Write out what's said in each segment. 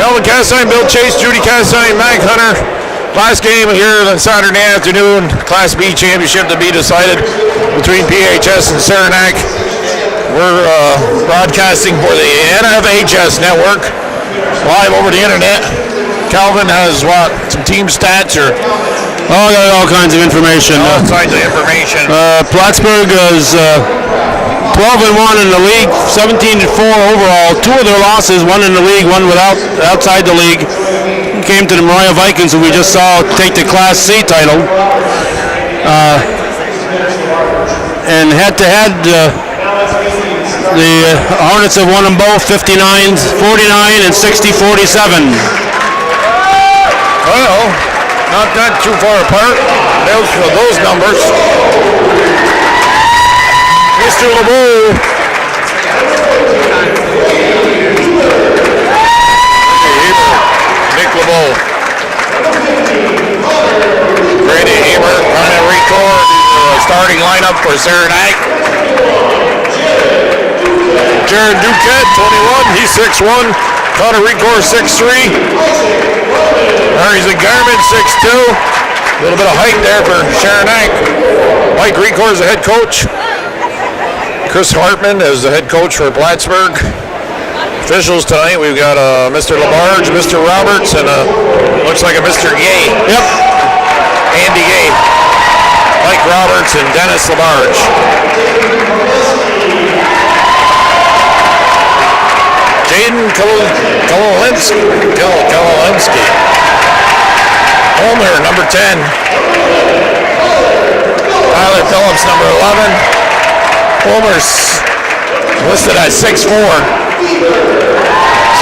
Melvin Castine, Bill Chase, Judy Castine, Mac Hunter. Last game here on Saturday afternoon, Class B championship to be decided between PHS and Saranac. We're broadcasting for the NFHS network, live over the internet. Calvin has what? Some team stats or? Oh, got all kinds of information. All kinds of information. Plattsburgh is 12-1 in the league, 17-4 overall. Two of their losses, one in the league, one outside the league, came to the Mariah Vikings, who we just saw take the Class C title. And head-to-head, the Hornets have won them both 59-49 and 60-47. Well, not that too far apart. Those numbers. Mr. LeBeau. Nick LeBeau. Brady Haber trying to record the starting lineup for Saranac. Jared Duquette, 21. He's 6'1". Connor Record, 6'3". Harry's a Garmin, 6'2". A little bit of height there for Saranac. Mike Record is the head coach. Chris Hartman is the head coach for Plattsburgh. Officials tonight, we've got Mr. LaBarge, Mr. Roberts, and looks like a Mr. Gay. Yep. Andy Gay. Mike Roberts and Dennis LaBarge. Jaden Kololinski. Homer, number 10. Tyler Phillips, number 11. Homer's listed at 6'4".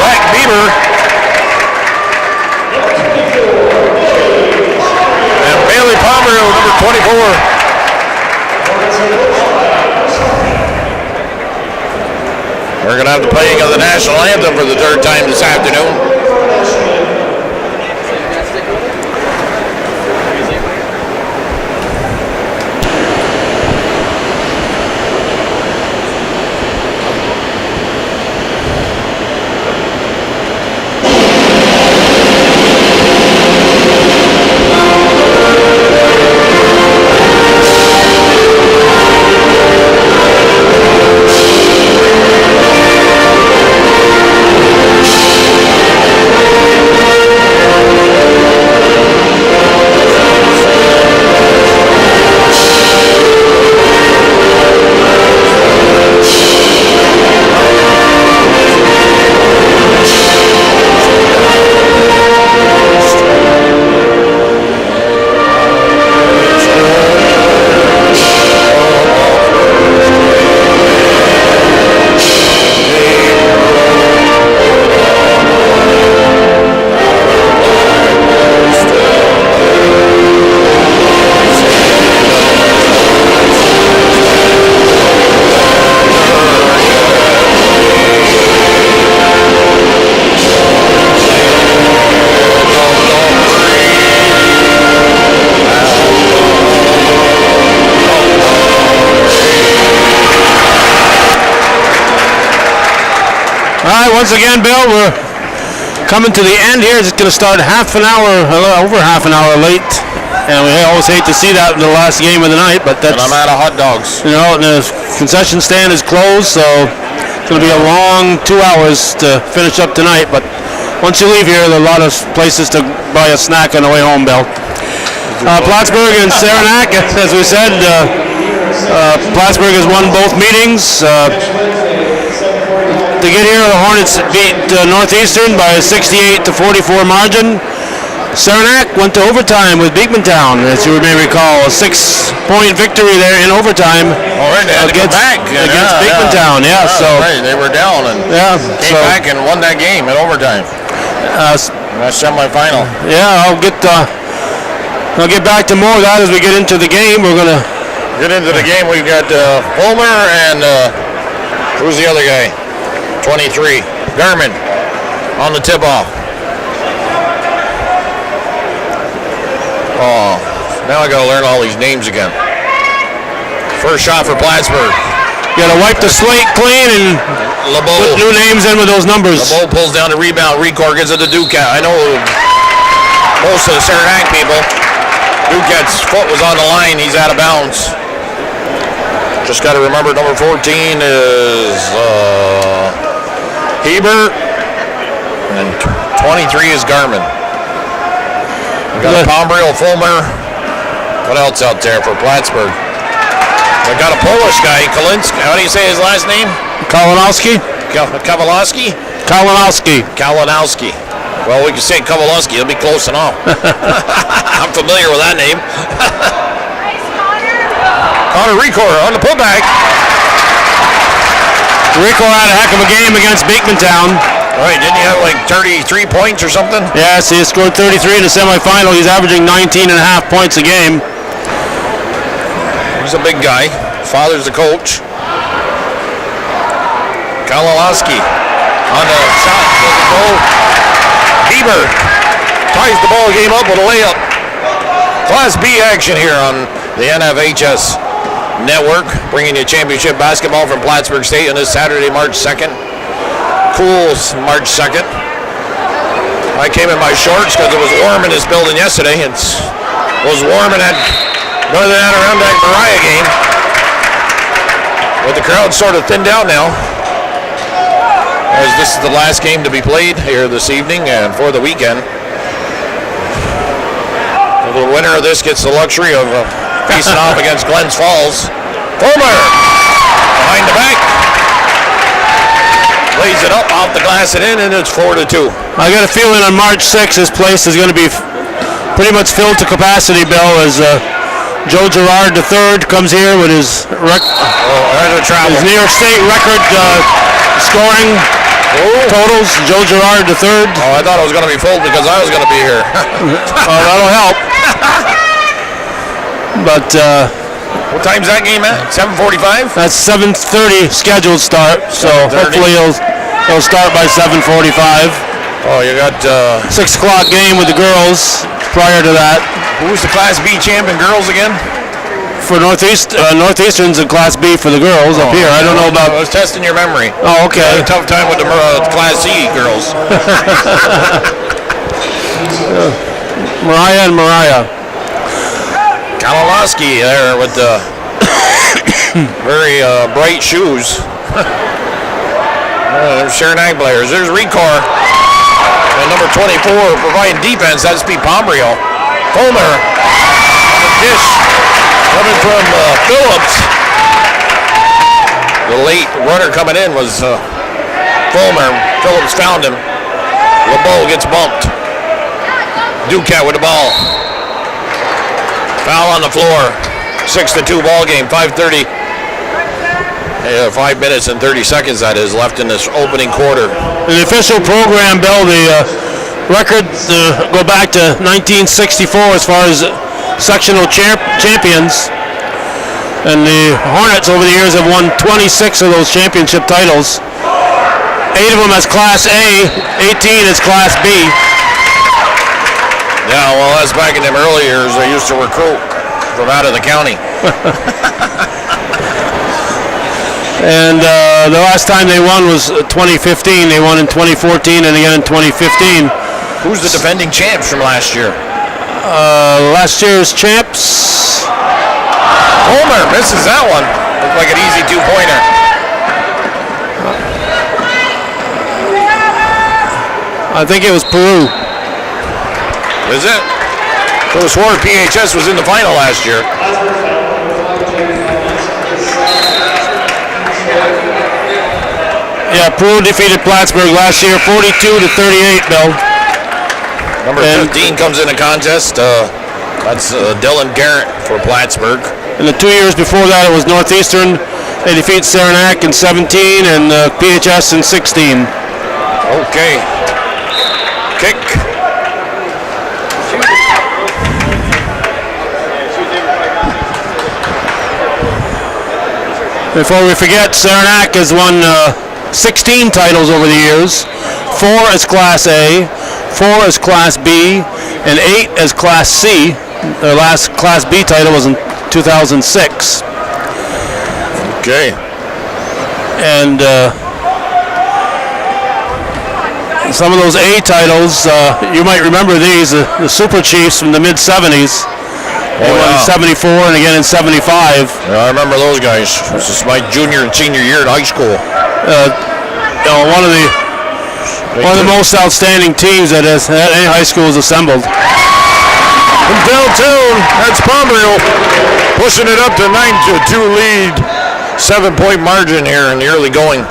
Zach Bieber. And Bailey Palmer, number 24. We're going to have the playing of the national anthem for the third time this afternoon. Once again, Bill, we're coming to the end here. It's going to start over half an hour late, and we always hate to see that in the last game of the night. But that's, and I'm out of hot dogs. You know, and the concession stand is closed, so it's going to be a long 2 hours to finish up tonight. But once you leave here, there are a lot of places to buy a snack on the way home, Bill. Plattsburgh and Saranac, as we said, Plattsburgh has won both meetings. To get here, the Hornets beat Northeastern by a 68-44 margin. Saranac went to overtime with Beekmantown, as you may recall, a 6-point victory there in overtime against Beekmantown. So right, they were down and came back and won that game in overtime. That's semifinal. Yeah, I'll get back to more of that as we get into the game. We're gonna get into the game. We've got Homer and who's the other guy? 23, Garmin, on the tip-off. Oh, now I got to learn all these names again. First shot for Plattsburgh. Got to wipe the slate clean and put new names in with those numbers. LeBeau pulls down the rebound. Record gives it to Duquette. I know most of the Saranac people. Duquette's foot was on the line. He's out of bounds. Just got to remember number 14 is Hebert, and 23 is Garmin. We got Pombriel, Fulmer. What else out there for Plattsburgh? We got a Polish guy, Kalinski. How do you say his last name? Kalinowski? Kalinowski? Kalinowski. Well, we can say Kalinowski. It'll be close enough. I'm familiar with that name. Connor Recor on the pullback. Recor had a heck of a game against Beekmantown. Right, didn't he have like 33 points or something? Yes, he scored 33 in the semifinal. He's averaging 19 and a half points a game. He's a big guy. Father's the coach. Kalinowski on the shot. Doesn't go. Bieber ties the ball game up with a layup. Class B action here on the NFHS Network, bringing you championship basketball from Plattsburgh State on this Saturday, March 2nd. Cool March 2nd. I came in my shorts because it was warm in this building yesterday. It was warm in that Northern Adirondack Mariah game. But the crowd sort of thinned out now, as this is the last game to be played here this evening and for the weekend. The winner of this gets the luxury of facing off against Glens Falls. Fulmer behind the back. Lays it up, off the glass and in, and it's 4-2. I got a feeling on March 6th this place is going to be pretty much filled to capacity, Bill, as Joe Girard III comes here with his his New York State record scoring totals. Joe Girard III. Oh, I thought it was going to be full because I was going to be here. Well, that'll help. But what time's that game at? 7:45? That's 7:30 scheduled start, so 7:30. hopefully it'll start by 7:45. Oh, you got 6 o'clock game with the girls prior to that. Who's the Class B champ in girls again? For Northeastern's in Class B for the girls up here. I don't know about. I was testing your memory. Oh, okay. You had a tough time with the Class C girls. Mariah. Kalinowski there with the very bright shoes. There's Saranac players. There's Recor. And number 24 providing defense. That's Pete Pombriel. Fulmer on the dish coming from Phillips. The late runner coming in was Fulmer. Phillips found him. LeBeau gets bumped. Duquette with the ball. Foul on the floor. 6-2 ball game. 5:30. 5 minutes and 30 seconds that is left in this opening quarter. The official program, Bill, the records go back to 1964 as far as sectional champions. And the Hornets over the years have won 26 of those championship titles. 8 of them as Class A, 18 as Class B. Yeah, well, that's back in them early years. They used to recruit from out of the county. And the last time they won was 2015. They won in 2014 and again in 2015. Who's the defending champs from last year? Last year's champs. Homer misses that one. Looked like an easy 2-pointer. I think it was Peru. Is it? Could have sworn PHS was in the final last year. Yeah, Peru defeated Plattsburgh last year, 42-38, Bill. Number 15 comes in the contest. That's Dylan Garrett for Plattsburgh. And the 2 years before that, it was Northeastern. They defeat Saranac in 17 and PHS in 16. Okay. Kick. Before we forget, Saranac has won 16 titles over the years. 4 as Class A, 4 as Class B, and 8 as Class C. Their last Class B title was in 2006. Okay. And some of those A titles, you might remember these, the Super Chiefs from the mid-70s. They won in 74 and again in 75. Yeah, I remember those guys. This is my junior and senior year at high school. One of the most outstanding teams that any high school has assembled. From downtown, that's Pomeroy pushing it up to 9-2 lead. 7-point margin here in the early going.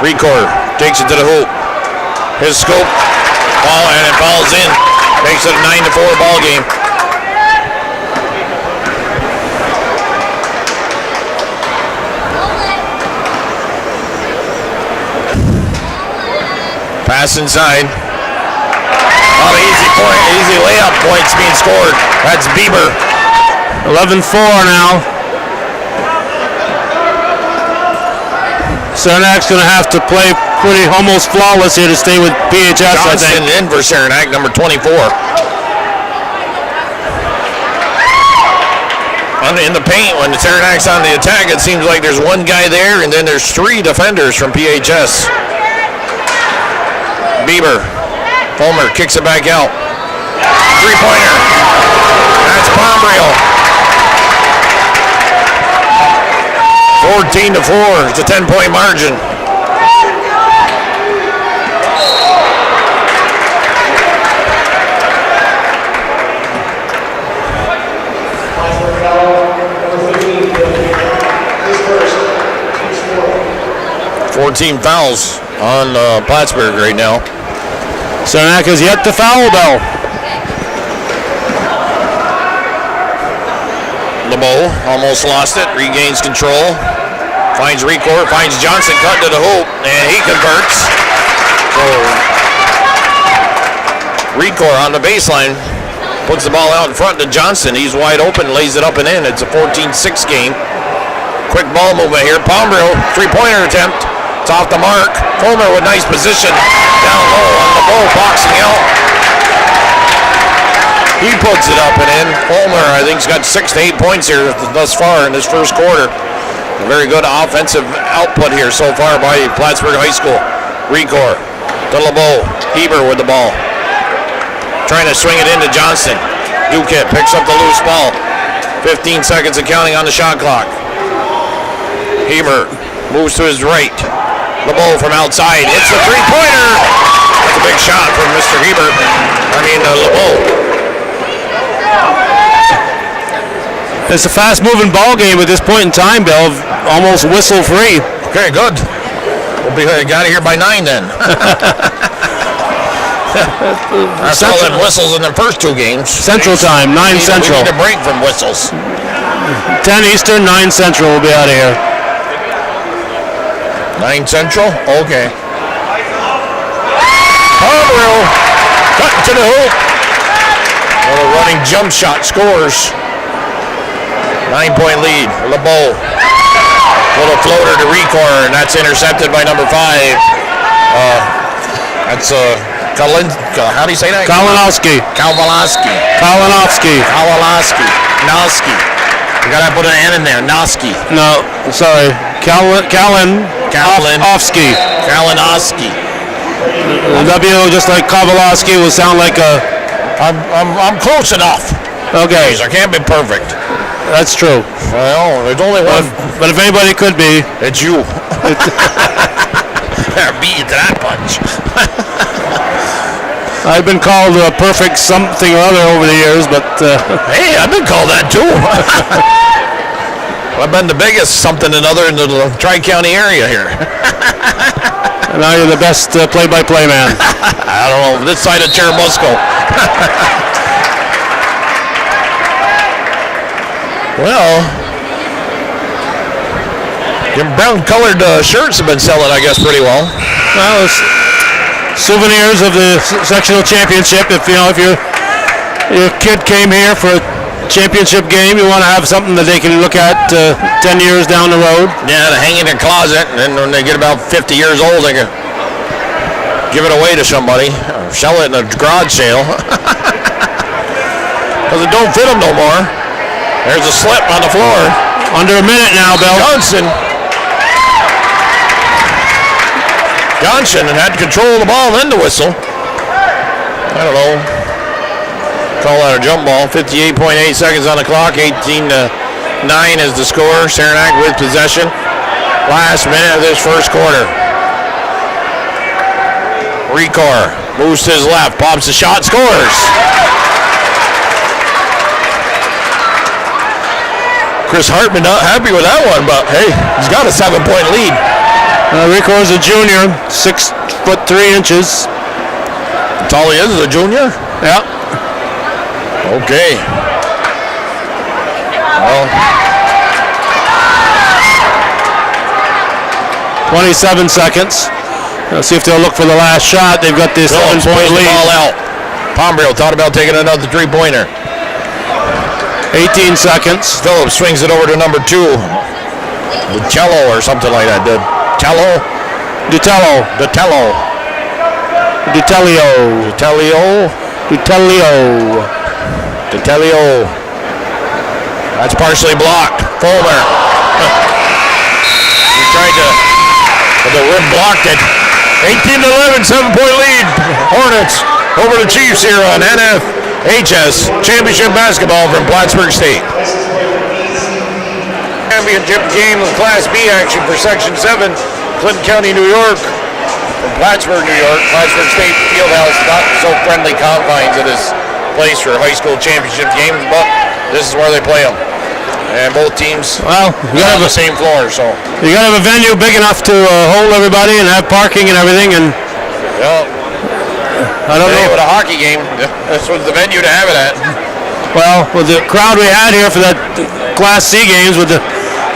Record takes it to the hoop. His scope, ball, and it falls in. Makes it a 9-4 ball game. Pass inside. Oh, easy layup points being scored. That's Bieber. 11-4 now. Saranac's going to have to play pretty almost flawless here to stay with PHS, Johnson I think. in for Saranac, number 24. In the paint, when the Saranac's on the attack, it seems like there's one guy there, and then there's 3 defenders from PHS. Bieber. Fulmer kicks it back out. 3-pointer. That's Pomeroy. 14-4. It's a 10-point margin. Fourteen fouls on Plattsburgh right now. Saranac has yet to foul, though. LeBeau almost lost it, regains control, finds Record, finds Johnson cutting to the hoop, and he converts. So Record on the baseline puts the ball out in front to Johnson. He's wide open, lays it up and in. It's a 14-6 game. Quick ball movement here. Pomeroy, 3-pointer attempt. It's off the mark. Fulmer with nice position. Down low on LeBeau, boxing out. He puts it up and in. Fulmer, I think, has got 6 to 8 points here thus far in this first quarter. A very good offensive output here so far by Plattsburgh High School. Record to LeBeau. Heber with the ball. Trying to swing it into Johnson. Duquette picks up the loose ball. 15 seconds and counting on the shot clock. Heber moves to his right. LeBeau from outside. It's a 3-pointer. That's a big shot from Mr. Heber. LeBeau. It's a fast-moving ball game at this point in time, Bill. Almost whistle-free. Okay, good. We'll be out of here by 9 then. I saw them whistles in the first 2 games. Central time, 9 Central. We need a break from whistles. 10 Eastern, 9 Central. We'll be out of here. 9 Central? Okay. Pomeroy cutting to the hoop. Well, a running jump shot scores. 9-point lead. LeBeau. Little floater to Record, and that's intercepted by number 5. That's how do you say that? Kalinowski. Noski. You gotta put an N in there. Noski. No, sorry. Kalinowski. The W, just like Kavalowski, will sound like a... I'm close enough. Okay. Jeez, I can't be perfect. That's true. Well, there's only one. But if anybody could be... It's you. Beat you to that punch. I've been called a perfect something or other over the years, but... Hey, I've been called that too. I've been the biggest something or other in the Tri-County area here. And now you're the best play-by-play man. I don't know, this side of Cherubusco. Well, your brown-colored shirts have been selling, I guess, pretty well. Well, it's souvenirs of the sectional championship. If your kid came here for a championship game, you want to have something that they can look at 10 years down the road. Yeah, to hang in their closet, and then when they get about 50 years old, they can give it away to somebody or sell it in a garage sale. Because it don't fit them no more. There's a slip on the floor. Under a minute now, Bill. Johnson Johnson and had control of the ball, then the whistle. I don't know. Call that a jump ball. 58.8 seconds on the clock. 18-9 is the score. Saranac with possession. Last minute of this first quarter. Recor moves to his left, pops the shot, scores. Chris Hartman not happy with that one, but hey, he's got a 7-point lead. Recor's a junior, 6'3". That's all he is a junior? Yeah. Okay. Well, 27 seconds. Let's see if they'll look for the last shot. They've got this 7-point lead. Ball out. Pombrio thought about taking another three-pointer. 18 seconds. Phillips swings it over to number 2. Cello or something like that. Dutello. That's partially blocked. Fulmer. He tried to, but the rim blocked it. 18-11, 7-point lead. Hornets over the Chiefs here on NFHS Championship Basketball from Plattsburgh State. Championship game of Class B action for Section 7, Clinton County, New York. From Plattsburgh, New York, Plattsburgh State Fieldhouse, not so friendly confines of this place for high school championship games, but this is where they play them. And both teams on the same floor, so. You gotta have a venue big enough to hold everybody and have parking and everything, and Well, I don't know. with a hockey game, this was the venue to have it at. Well, with the crowd we had here for that Class C games, with the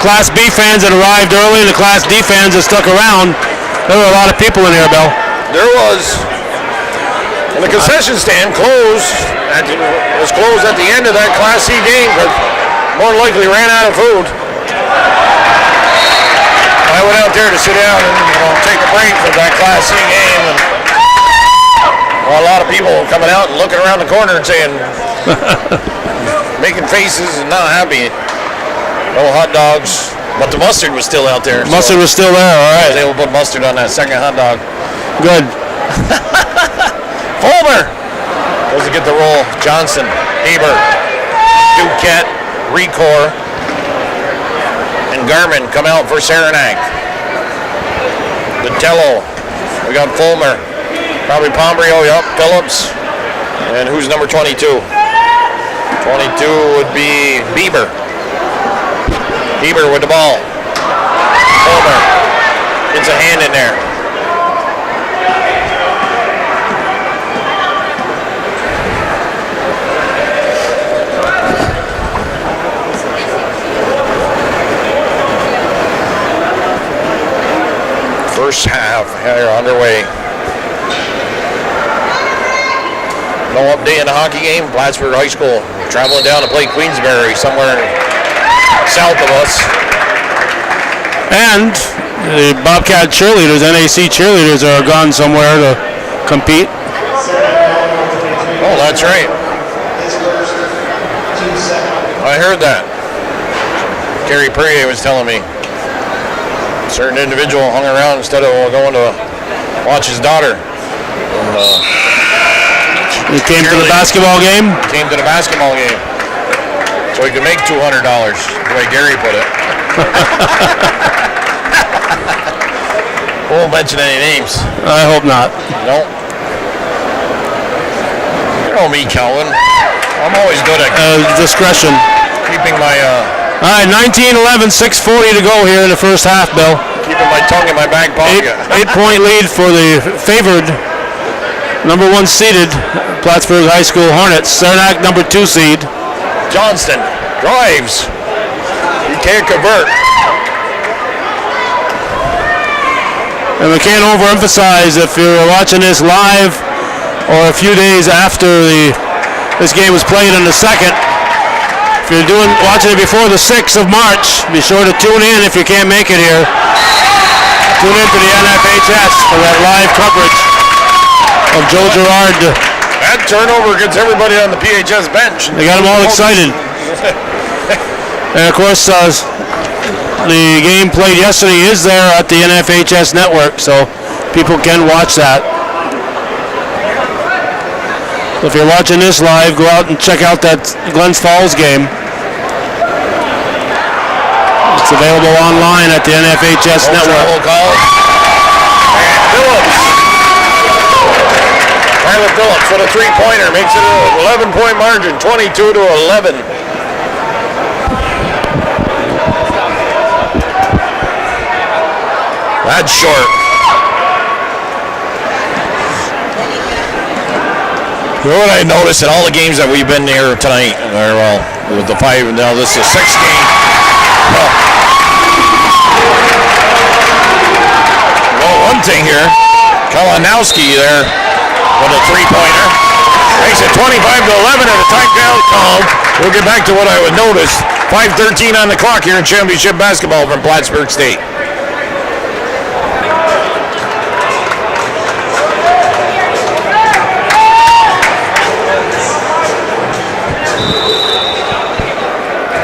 Class B fans that arrived early and the Class D fans that stuck around, there were a lot of people in here, Bill. There was. And the concession stand closed. Was closed at the end of that Class C game, but more than likely ran out of food. I went out there to sit down and take a break from that Class C game. And, well, a lot of people coming out and looking around the corner and saying, making faces and not happy. No hot dogs, but the mustard was still out there. Mustard was still there, all right. They will put mustard on that second hot dog. Good. Fulmer doesn't get the roll. Johnson, Haber, Duquette, Recor, and Garmin come out for Saranac. Dutello. We got Fulmer. Probably Pombrio, yup, Phillips. And who's number 22? 22 would be Bieber. Bieber with the ball. Fulmer gets a hand in there. First half here underway. No update in the hockey game. Plattsburgh High School traveling down to play Queensbury, somewhere south of us. And the Bobcat cheerleaders, NAC cheerleaders, are gone somewhere to compete. Oh, that's right. I heard that. Kerry Perrier was telling me. A certain individual hung around instead of going to watch his daughter. He came to the basketball game? Came to the basketball game. So he could make $200, the way Gary put it. Won't mention any names. I hope not. Nope. You know me, Calvin. I'm always good at discretion. keeping my All right, 19-11, 6:40 to go here in the first half, Bill. keeping my tongue in my back pocket. 8-point lead for the favored number 1 seeded Plattsburgh High School Hornets. Saranac, number 2 seed. Johnston drives. He can't convert. And we can't overemphasize, if you're watching this live or a few days after this game was played on the 2nd, if you're watching it before the 6th of March, be sure to tune in if you can't make it here. Tune in to the NFHS for that live coverage of Joe Girard. That turnover gets everybody on the PHS bench. They got them all excited. And of course, the game played yesterday is there at the NFHS network, so people can watch that. So if you're watching this live, go out and check out that Glens Falls game. It's available online at the NFHS network. Call. And Phillips. Tyler Phillips with a three-pointer makes it an 11-point margin, 22-11. That's short. You know what I noticed in all the games that we've been here tonight, or well, with the five, now this is the sixth game. Well, one thing here, Kalinowski there with a three-pointer. Makes it 25-11 at a timeout called. We'll get back to what I would notice. 5:13 on the clock here in championship basketball from Plattsburgh State.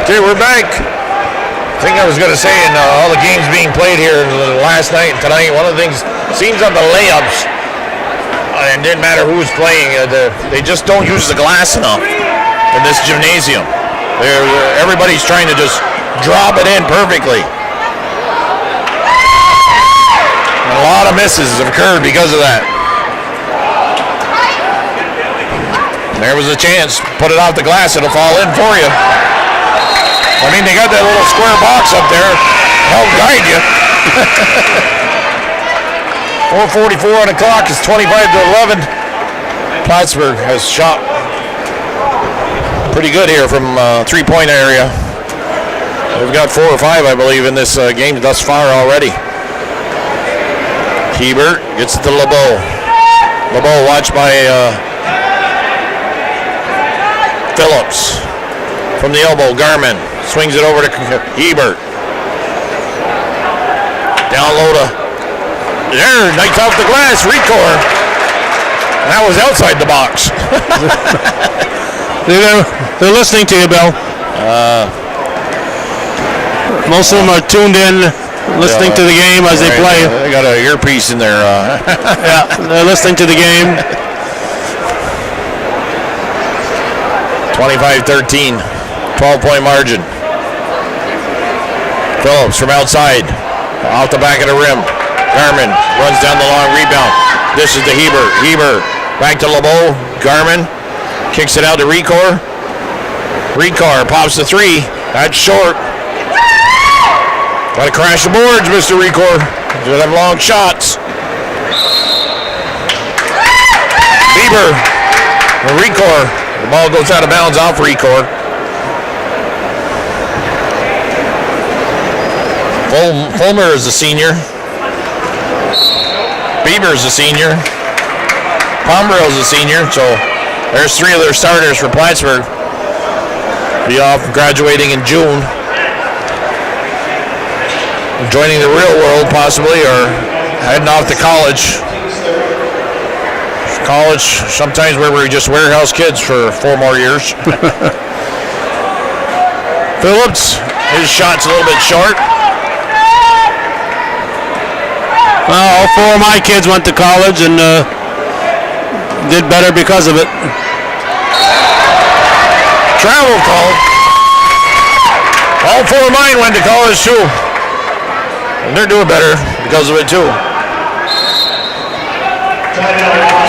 Okay, we're back. I think I was going to say in all the games being played here last night and tonight, one of the things seems on the layups, and it didn't matter who was playing, they just don't use the glass enough in this gymnasium. Everybody's trying to just drop it in perfectly. And a lot of misses have occurred because of that. There was a chance. Put it off the glass, it'll fall in for you. I mean, they got that little square box up there. Help guide you. 4:44 on the clock. It's 25-11. Plattsburgh has shot pretty good here from three-point area. They've got 4 or 5, I believe, in this game thus far already. Hebert gets it to LeBeau. LeBeau watched by Phillips. From the elbow, Garmin swings it over to Hebert. Down low to there, knocks off the glass, Recore. That was outside the box. They're listening to you, Bill. Most of them are tuned in, listening to the game as they play. They got an earpiece in there. Yeah, they're listening to the game. 25-13, 12-point margin. Phillips from outside, off the back of the rim. Garmin runs down the long rebound. This is to Hebert. Hebert back to LeBeau. Garmin kicks it out to Recore. Recore pops the three. That's short. Got to crash the boards, Mr. Recore. Do them long shots. Bieber. Recore. The ball goes out of bounds off Recore. Fulmer is the senior. Bieber is the senior. Pomerel is the senior. So there's 3 of their starters for Plattsburgh. Be off graduating in June. Joining the real world possibly, or heading off to college. College, sometimes where we just warehouse kids for 4 more years. Phillips, his shot's a little bit short. Well, all 4 of my kids went to college and did better because of it. Travel call. All 4 of mine went to college too. And they're doing better because of it too.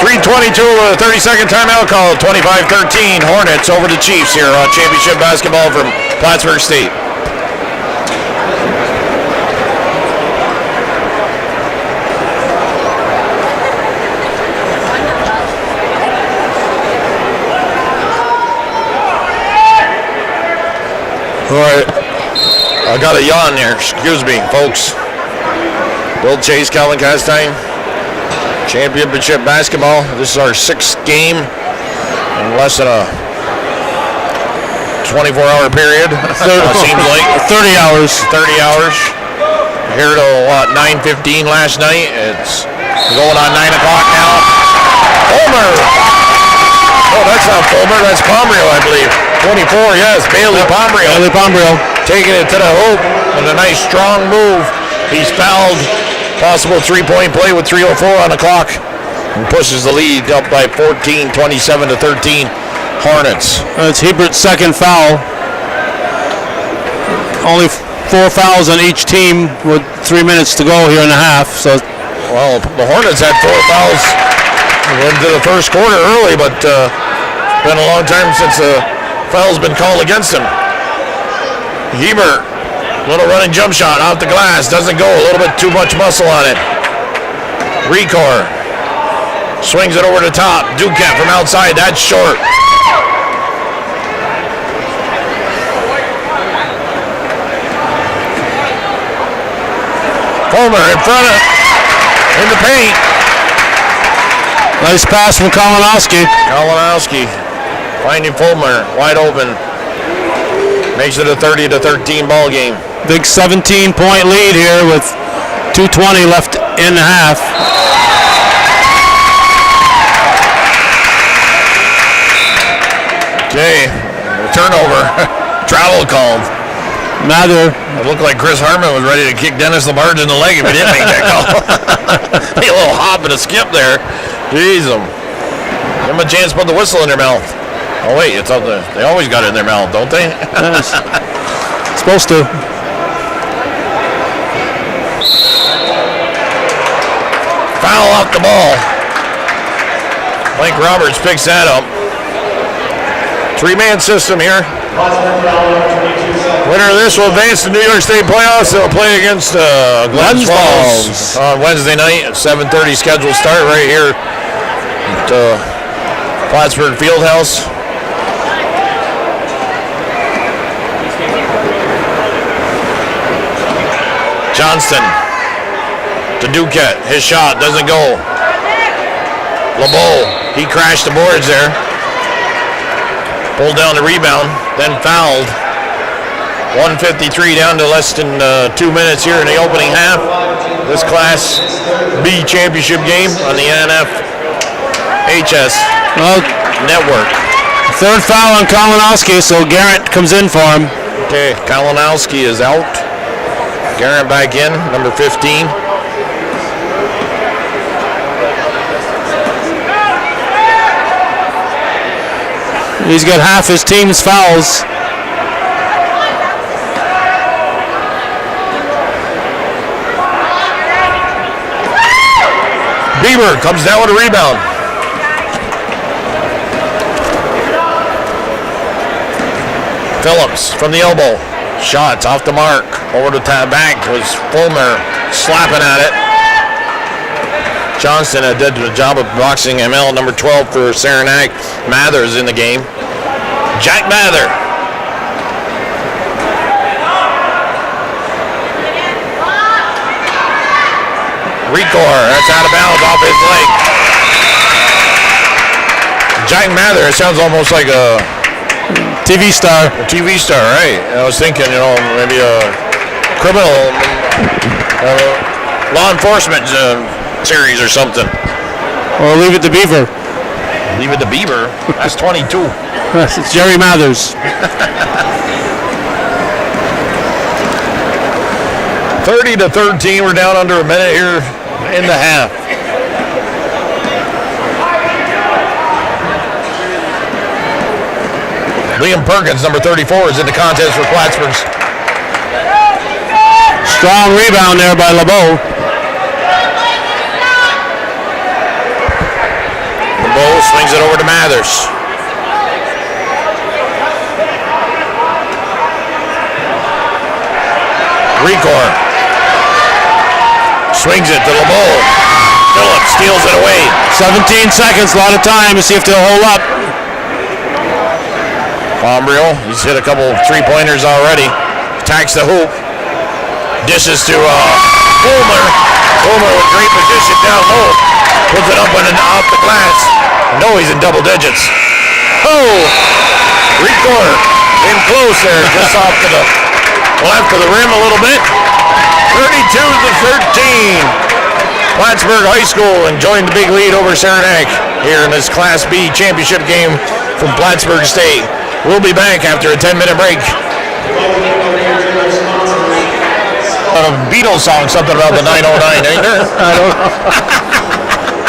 3:22, 30-second timeout call. 25-13. Hornets over the Chiefs here on championship basketball from Plattsburgh State. All right, I got a yawn there. Excuse me, folks. Bill Chase, Calvin Castine, championship basketball. This is our 6th game in less than a 24-hour period. Seems like 30 hours. 30 hours. Here till what, 9:15 last night. It's going on 9 o'clock now. Fulmer. Oh, that's not Fulmer. That's Pomerel, I believe. 24, yes, Bailey Pomerel. Bailey Pomerel. Taking it to the hoop with a nice strong move. He's fouled possible three-point play with 3:04 on the clock. And pushes the lead up by 14, 27-13. Hornets. That's Hebert's second foul. Only 4 fouls on each team with 3 minutes to go here in the half. So, well, the Hornets had 4 fouls into the first quarter early, but it's been a long time since a foul's been called against them. Hebert, little running jump shot off the glass, doesn't go. A little bit too much muscle on it. Recor swings it over the top. Duquette from outside, that's short. Fulmer in front of, in the paint. Nice pass from Kalinowski. Kalinowski finding Fulmer wide open. Makes it a 30-13 ball game. Big 17-point lead here with 2:20 left in the half. Okay, turnover. Travel called. Mather. It looked like Chris Harmon was ready to kick Dennis Labarge in the leg if he didn't make that call. A little hop and a skip there. Jeez, give them a chance to put the whistle in their mouth. Oh wait, it's up there. They always got it in their mouth, don't they? Yes. Supposed to. Foul off the ball. Mike Roberts picks that up. 3-man system here. Winner of this will advance to New York State playoffs. They'll play against Glens Falls on Wednesday night at 7:30 scheduled start right here at Plattsburgh Fieldhouse. Johnston to Duquette. His shot doesn't go. LeBeau, he crashed the boards there. Pulled down the rebound, then fouled. 1:53 down to less than 2 minutes here in the opening half. This Class B championship game on the PHS network. Third foul on Kalinowski, so Garrett comes in for him. Okay, Kalinowski is out. Garrett back in, number 15. He's got half his team's fouls. Bieber comes down with a rebound. Phillips from the elbow. Shots off the mark. Over the back was Fulmer slapping at it. Johnston did a job of boxing him out. Number 12 for Saranac. Mather's in the game. Jack Mather. Recor, that's out of bounds off his leg. Jack Mather, it sounds almost like a TV star. A TV star, right? I was thinking, maybe a criminal, law enforcement series or something. Or Leave It to Beaver. Leave It to Beaver? That's 22. It's Jerry Mathers. 30-13, we're down under a minute here in the half. Liam Perkins, number 34, is in the contest for Plattsburgh. Strong rebound there by LeBeau. LeBeau swings it over to Mathers. Recor swings it to LeBeau. Phillips steals it away. 17 seconds, a lot of time to see if they'll hold up. Bombriel, he's hit a couple 3-pointers already. Attacks the hoop. Dishes to Fulmer. Fulmer with great position down low. Puts it up and off the glass. No, he's in double digits. Oh! Recor in close there, just off to the left of the rim a little bit. 32-13. Plattsburgh High School enjoying the big lead over Saranac here in this Class B championship game from Plattsburgh State. We'll be back after a 10-minute break. a Beatles song, something about the 909, ain't there? I don't know.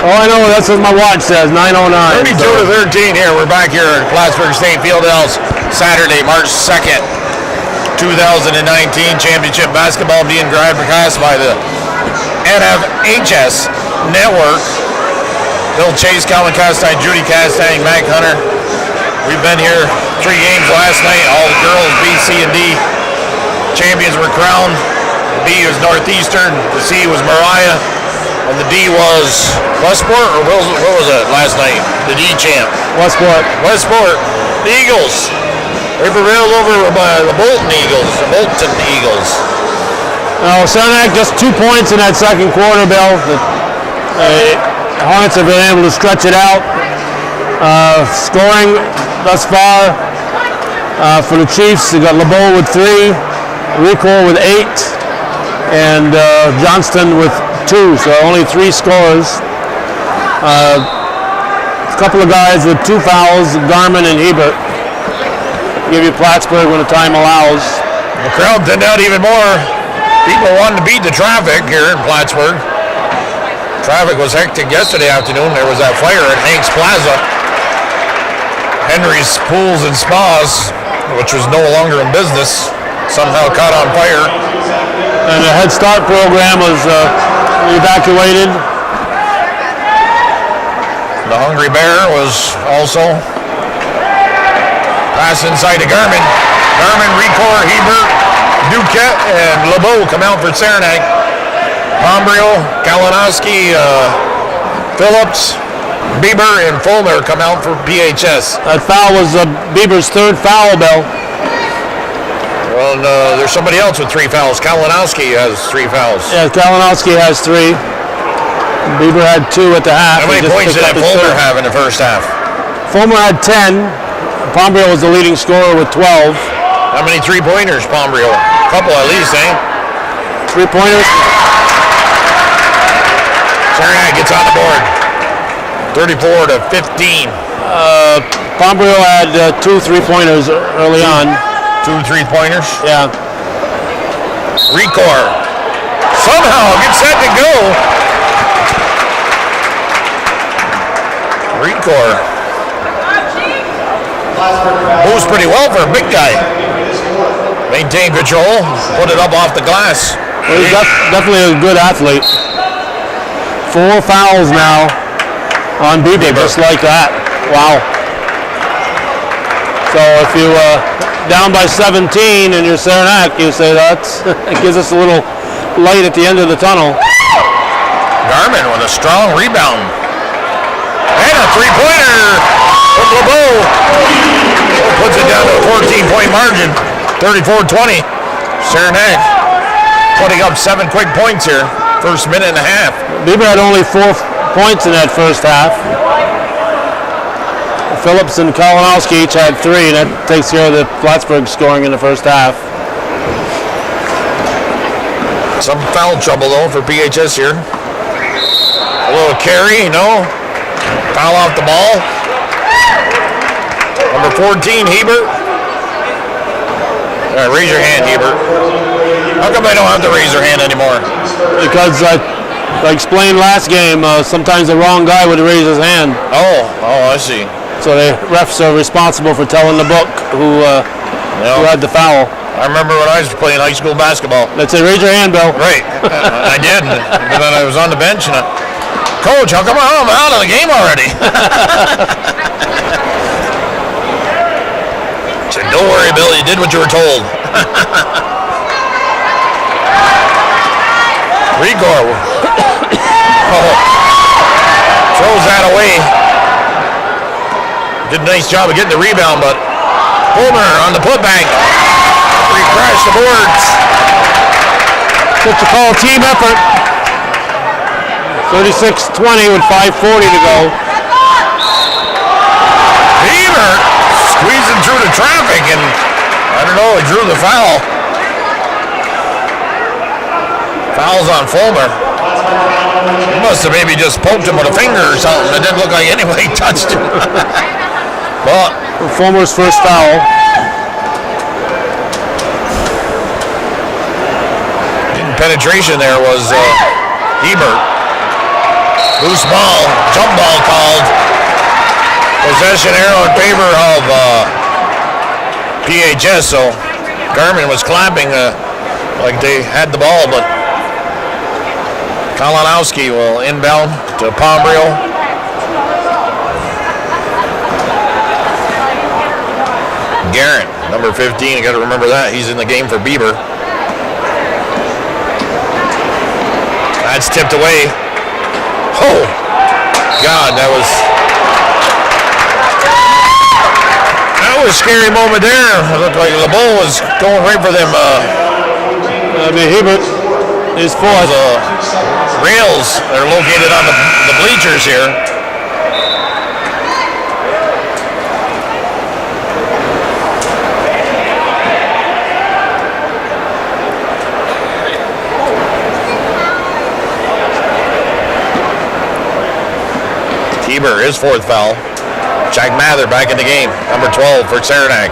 All I know, that's what my watch says, 909. 32 to 13 here. We're back here at Plattsburgh State Fieldhouse, Saturday, March 2nd, 2019. Championship basketball being broadcast by the PHS Network. Bill Chase, Colin Castine, Judy Castine, Mac Hunter. We've been here 3 games last night. All the girls, B, C, and D champions were crowned. The B was Northeastern, the C was Mariah, and the D was Westport, or what was it last night? The D champ. Westport. The Eagles. They prevailed over by the Bolton Eagles. Now, Saranac just 2 points in that second quarter, Bill. The Hornets have been able to stretch it out. Scoring thus far for the Chiefs, they got LeBeau with 3, Ricoeur with 8, and Johnston with 2, so only 3 scores. A couple of guys with 2 fouls, Garmin and Hebert. Give you Plattsburgh when the time allows. The crowd thinned out even more. People wanted to beat the traffic here in Plattsburgh. Traffic was hectic yesterday afternoon. There was that fire at Hanks Plaza. Henry's Pools and Spas, which was no longer in business, somehow caught on fire. And the Head Start program was evacuated. The Hungry Bear was also passed inside to Garmin. Garmin, Ricoeur, Hebert, Duquette, and LeBeau come out for Saranac. Pombrio, Kalinowski, Phillips, Bieber, and Fulmer come out for PHS. That foul was Bieber's 3rd foul, Bill. Well, there's somebody else with 3 fouls. Kalinowski has 3 fouls. Yeah, Kalinowski has 3. Bieber had 2 at the half. How many points did Fulmer have in the first half? Fulmer had 10. Pombrio was the leading scorer with 12. How many 3-pointers, Pombrio? A couple at least, eh? 3-pointers. Saranac gets on the board. 34 to 15. Pombrio had 2 3-pointers early on. 2 3-pointers. Yeah. Ricoeur somehow gets set to go. Ricoeur moves pretty well for a big guy. Maintain control, put it up off the glass. Well, he's definitely a good athlete. 4 fouls now on Bieber, just like that. Wow. So if you down by 17 and you're Saranac, you say it gives us a little light at the end of the tunnel. Garmin with a strong rebound. And a 3-pointer from LeBeau. Puts it down to a 14-point margin. 34-20. Saranac putting up 7 quick points here. First minute and a half. Bieber had only 4 points in that first half. Phillips and Kalinowski each had 3, and that takes care of the Plattsburgh scoring in the first half. Some foul trouble though for PHS here. A little carry, no. Foul off the ball. Number 14, Hebert. Raise your hand, Hebert. How come they don't have to raise their hand anymore? Because I explained last game, sometimes the wrong guy would raise his hand. Oh, I see. So the refs are responsible for telling the book who had the foul. I remember when I was playing high school basketball. They'd say, raise your hand, Bill. Right. I did. But then I was on the bench and Coach, how come I'm out of the game already? I said, don't worry, Bill, you did what you were told. Ricoeur throws that away. Did a nice job of getting the rebound, but Fulmer on the putback. He crashed the boards. What you call team effort. 36-20 with 5:40 to go. Hebert squeezing through the traffic, and I don't know, he drew the foul. Foul's on Fulmer. He must have maybe just poked him with a finger or something. It didn't look like anybody touched him. But Fulmer's first foul. penetration there was Hebert. Loose ball, jump ball called. Possession arrow in favor of PHS, so Garmin was clapping like they had the ball, but Kalinowski will inbound to Pombrio. Garrett, number 15, you got to remember that. He's in the game for Bieber. That's tipped away. Oh, God, that was a scary moment there. It looked like LeBeau was going right for them. Hebert is fourth. Rails that are located on the bleachers here. Heber, his fourth foul. Jack Mather back in the game. Number 12 for Saranac.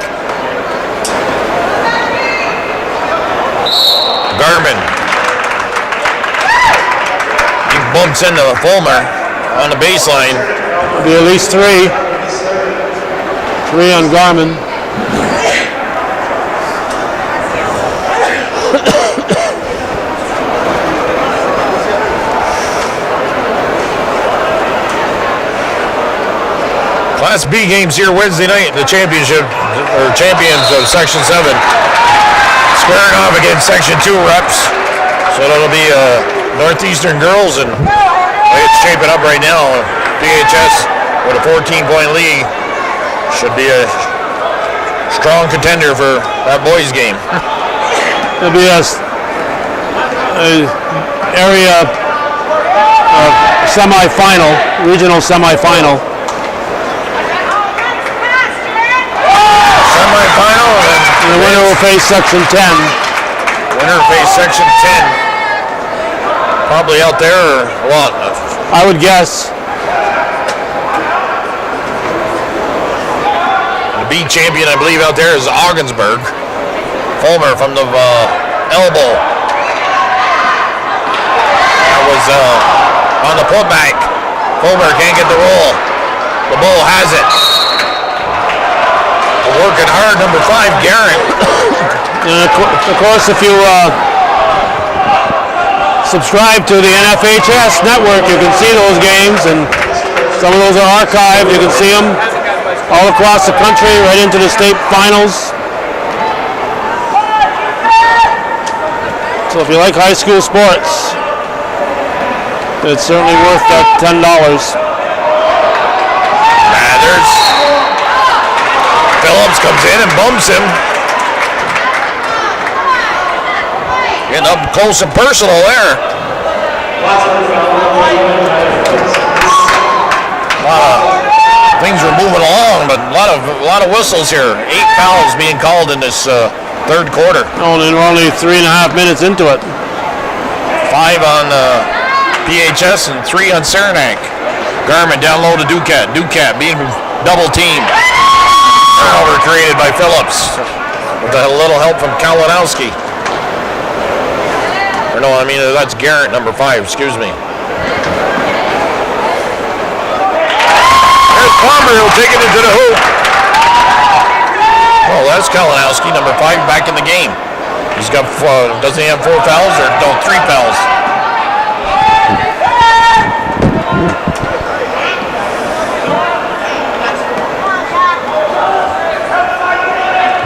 Garmin. He bumps into Fulmer on the baseline. It'll be at least three. Three on Garmin. Class B games here Wednesday night, the championship, or champions of Section 7. Squaring off against Section 2 reps. So that'll be Northeastern girls, and the way it's shaping up right now, PHS with a 14-point lead should be a strong contender for that boys game. It'll be a area semifinal, regional semifinal. Semifinal, and the winner will face Section 10. Winner face Section 10. Probably out there, or what? I would guess. The B champion, I believe, out there is Augsburg. Fulmer from the elbow. That was on the putback. Fulmer can't get the roll. LeBeau has it. Working hard, number 5, Garrett. And of course, if you subscribe to the NFHS network, you can see those games, and some of those are archived. You can see them all across the country, right into the state finals. So if you like high school sports, it's certainly worth that $10. Mathers. Phillips comes in and bumps him. Getting up close and personal there. Things are moving along, but a lot of whistles here. 8 fouls being called in this third quarter. Oh, and we're only 3.5 minutes into it. 5 on PHS and 3 on Saranac. Garmin down low to Duquette. Duquette being double teamed. Turnover created by Phillips with a little help from Kalinowski. Or no, I mean that's Garrett, number 5. Excuse me. There's Pombrio taking it to the hoop. Well, that's Kalinowski, number 5, back in the game. He's got, doesn't he have 4 fouls or no, 3 fouls?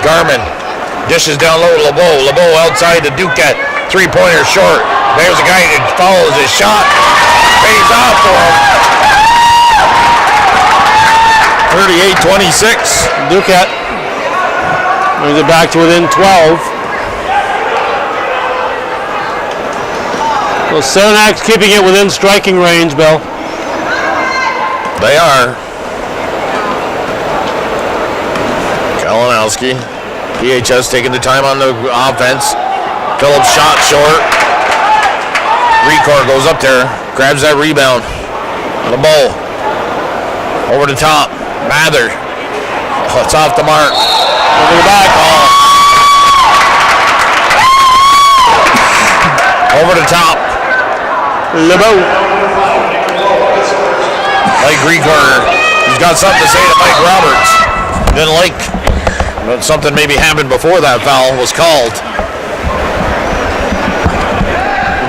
Garmin dishes down low to LeBeau. LeBeau outside to Duquette. 3-pointer short. There's a guy that follows his shot. Pays off for him. 38-26. Duquette brings it back to within 12. Well, Saranac's keeping it within striking range, Bill. They are. Kalinowski. PHS taking the time on the offense. Phillips shot short. Recor goes up there. Grabs that rebound. LeBeau. Over the top. Mather. Oh, it's off the mark. Over the back. Oh. Over the top. LeBeau. Mike Recorder. He's got something to say to Mike Roberts. Didn't like, but something maybe happened before that foul was called.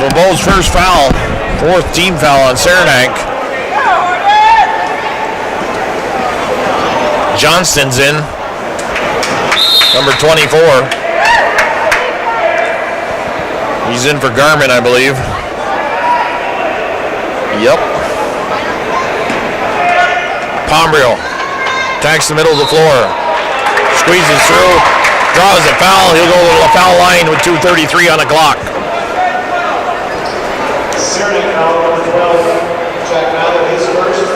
LeBeau's first foul. 4th team foul on Saranac. Johnston's in. Number 24. He's in for Garmin, I believe. Yep. Pombrio attacks the middle of the floor. Squeezes through. Draws a foul. He'll go to the foul line with 2:33 on the clock. Saranac foul number 12. Jack Mather, his first.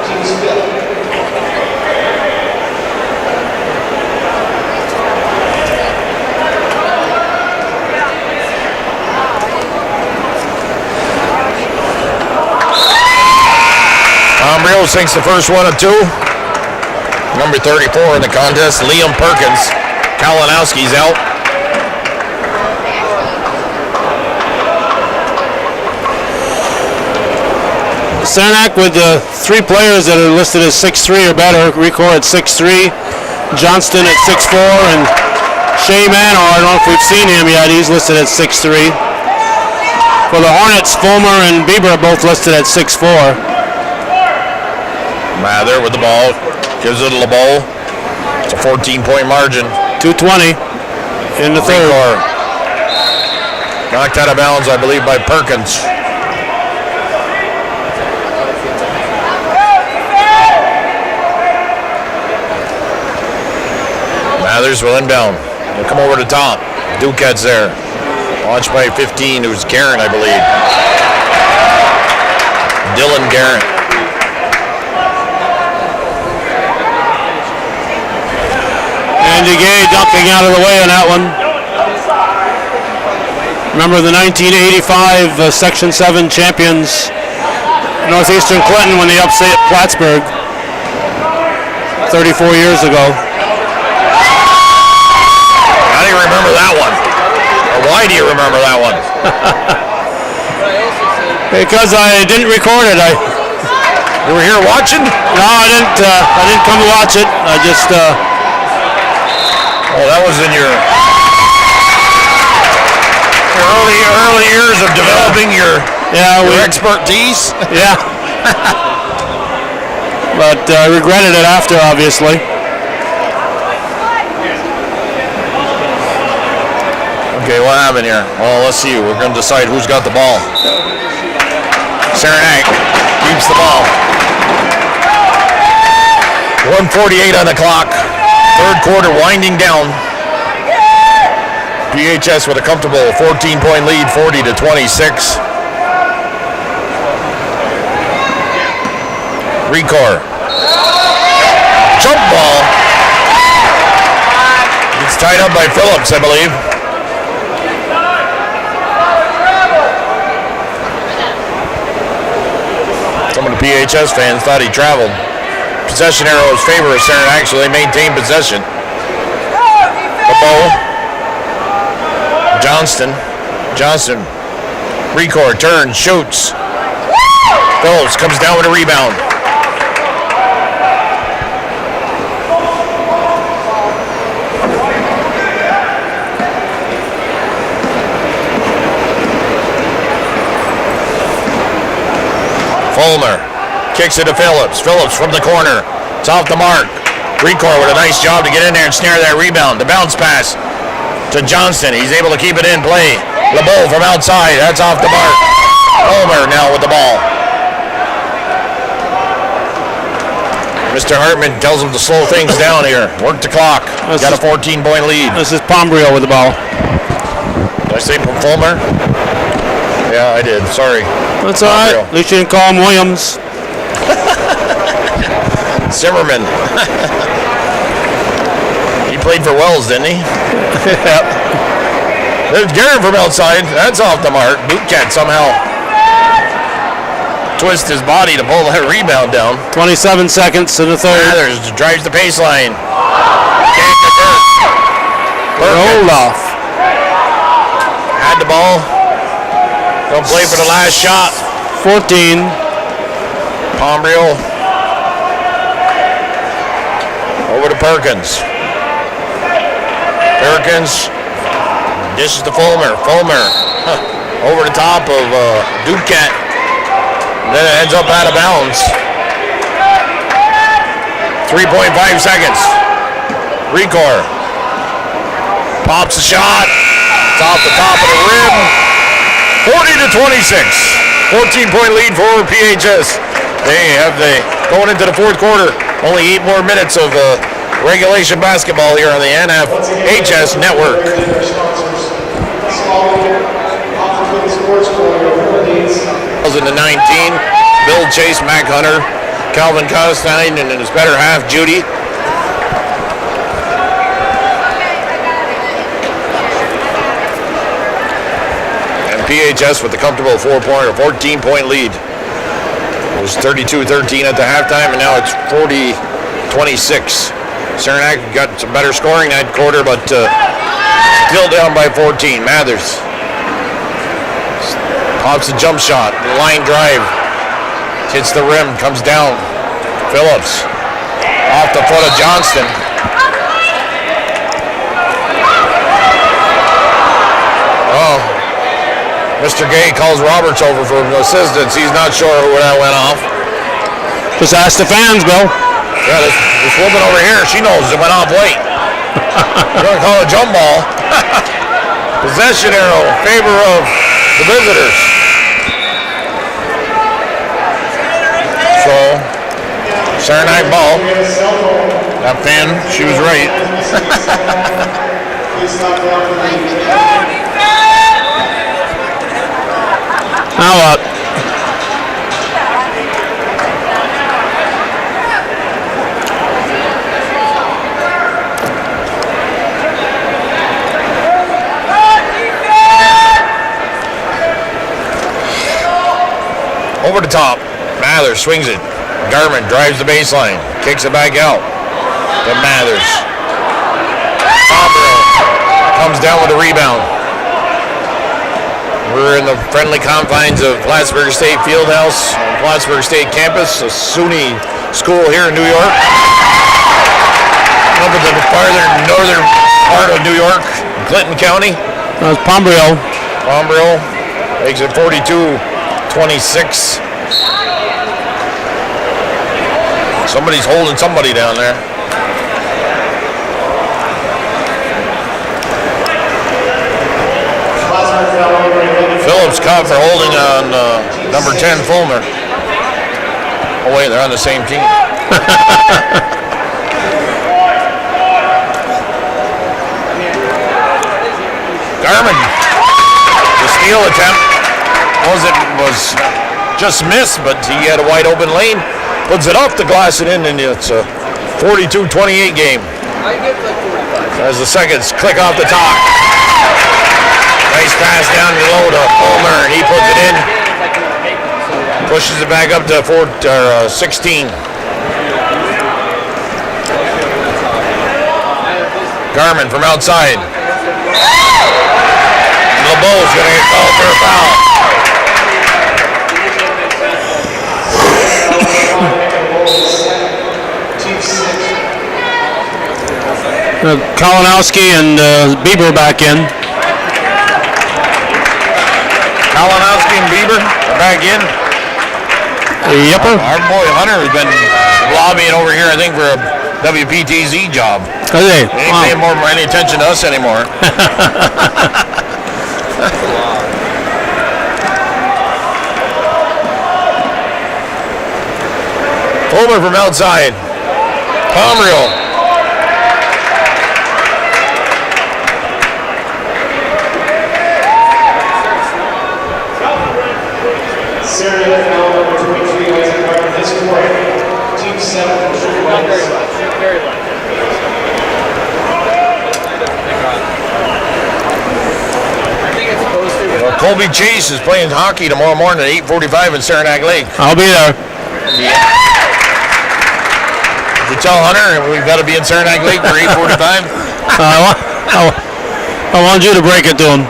Team's 5th. Pombrio sinks the first one of 2. Number 34 in the contest, Liam Perkins. Kalinowski's out. Saranac with 3 players that are listed as 6'3" or better. Rico at 6'3", Johnston at 6'4", and Shea Manor, I don't know if we've seen him yet, he's listed at 6'3". For the Hornets, Fulmer and Bieber are both listed at 6'4". Mather with the ball, gives it to LeBeau. It's a 14-point margin. 2:20 in the third. Record. Knocked out of bounds, I believe, by Perkins. Mathers will inbound. He'll come over to top. Duquette's there. Launched by 15, who's Garrett, I believe. Dylan Garrett. Andy Gay ducking out of the way on that one. Remember the 1985 Section 7 champions, Northeastern Clinton, when they upset Plattsburgh 34 years ago. How do you remember that one? Or why do you remember that one? Because I didn't record it. You were here watching? No, I didn't come to watch it. I just. Oh, that was in your early years of developing your expertise. Yeah. But I regretted it after, obviously. Okay, what happened here? Well, let's see. We're going to decide who's got the ball. Saranac keeps the ball. 1:48 on the clock. Third quarter winding down. PHS with a comfortable 14-point lead, 40-26. Record. Jump ball. It's tied up by Phillips, I believe. Some of the PHS fans thought he traveled. Possession arrows favor Saranac, so they maintain possession. LeBeau. Johnston. Record, turns, shoots. Phillips comes down with a rebound. Fulmer kicks it to Phillips. Phillips from the corner. It's off the mark. Record with a nice job to get in there and snare that rebound. The bounce pass to Johnston. He's able to keep it in play. LeBeau from outside. That's off the mark. Fulmer now with the ball. Mr. Hartman tells him to slow things down here. Work the clock. Got a 14-point lead. This is Pombrio with the ball. Did I say Fulmer? Yeah, I did. Sorry. That's all right. At least you didn't call him Williams. Zimmerman. He played for Wells, didn't he? Yep. There's Garrett from outside. That's off the mark. Duquette somehow twist his body to pull that rebound down. 27 seconds in the third. Mathers drives the baseline. Can't convert. Rolled off. Had the ball. Don't play for the last shot. 14. Pombrio. Over to Perkins. Perkins. This is to Fulmer. Fulmer. Over the top of Duquette. Then it ends up out of bounds. 3.5 seconds. Recore. Pops a shot. It's off the top of the rim. 40-26. 14-point lead for PHS. They have going into the fourth quarter. Only 8 more minutes of regulation basketball here on the PHS network. 2019, Bill Chase, Mac Hunter, Calvin Costine, and his better half, Judy. And PHS with the comfortable 14-point lead. It was 32-13 at the halftime, and now it's 40-26. Saranac got some better scoring that quarter, but still down by 14. Mathers pops a jump shot, line drive, hits the rim, comes down. Phillips off the foot of Johnston. Oh, Mr. Gay calls Roberts over for assistance. He's not sure who that went off. Just ask the fans, Bill. Yeah, this woman over here, she knows it went off late. We're going to call it a jump ball. Possession arrow in favor of the visitors. So, Saranac ball. That fan, she was right. Now what? Over the top. Mathers swings it. Garmin drives the baseline. Kicks it back out. To Mathers. Pombrio comes down with a rebound. We're in the friendly confines of Plattsburgh State Fieldhouse on Plattsburgh State campus, a SUNY school here in New York. Up in the farther northern part of New York, Clinton County. That's Pombrio. Pombrio makes it 42-26. Somebody's holding somebody down there. Phillips caught for holding on number 10, Fulmer. Oh wait, they're on the same team. Garmin, the steal attempt was just missed, but he had a wide open lane. Puts it off the glass and in, and it's a 42-28 game. As the seconds click off the top. Nice pass down below to Fulmer, and he puts it in. Pushes it back up to 16. Garmin from outside. LeBeau's going to get called for a foul. Kalinowski and Bieber back in. Kalinowski and Bieber are back in. Yep. Our boy Hunter has been lobbying over here, I think, for a WPTZ job. Are they? He ain't paying any attention to us anymore. Over from outside. Pombrio. Colby Chase is playing hockey tomorrow morning at 8:45 in Saranac Lake. I'll be there. Yeah. Did you tell Hunter we've got to be in Saranac Lake for 8:45? I want you to break it to him.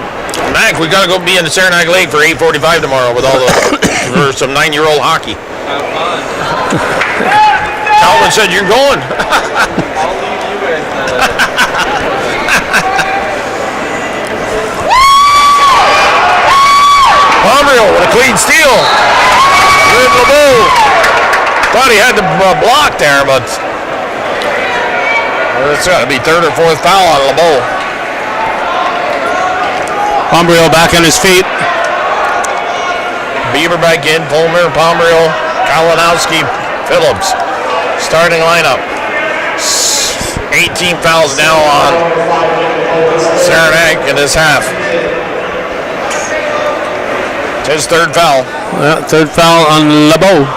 Mac, we gotta go be in the Saranac Lake for 8:45 tomorrow with all the for some 9-year-old hockey. Have fun. Calvin said you're going. I'll leave you guys Pomeroy with a clean steal. With LeBeau. Thought he had the block there, but it's got to be third or fourth foul on LeBeau. Pomeroy back on his feet. Beaver back in. Palmer, Pomeroy, Kalinowski, Phillips. Starting lineup. 18 fouls now on Saranac in this half. It's his third foul. Yeah, third foul on LeBeau.